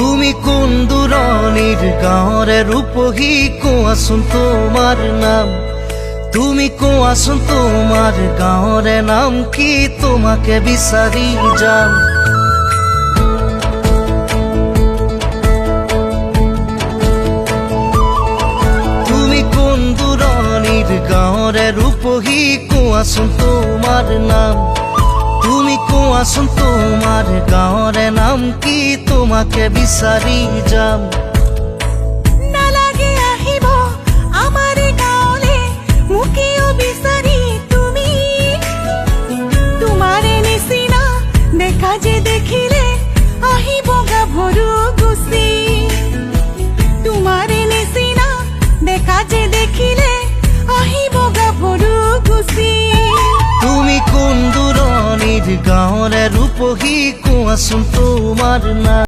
তুমি কোন দূৰণিৰ গাঁৱৰে ৰূপহী কোৱাচোন তোমাৰ নাম তুমি কোৱাচোন তোমাৰ গাঁৱৰে নাম কি তোমাকে বিচাৰি যাম তুমি কোন দূৰণিৰ গাঁৱৰে ৰূপহী কোৱাচোন তোমাৰ নাম তুমি কোৱাচোন তোমাৰ গাঁৱৰে নাম কি তোমাকে বিচাৰি যাম নালাগে আহিব আমাৰ গাঁৱলে মুকিও বিচাৰি তুমি তোমাৰে নিচিনা দেখা যে দেখিলে আহিব গাভৰু গুচি তোমাৰে নিচিনা দেখা যে দেখিলে আহিব গাভৰু গুচি তুমি কোন দূৰণিৰ গাঁৱৰে ৰূপহী কোৱাচোন তোমাৰ নাম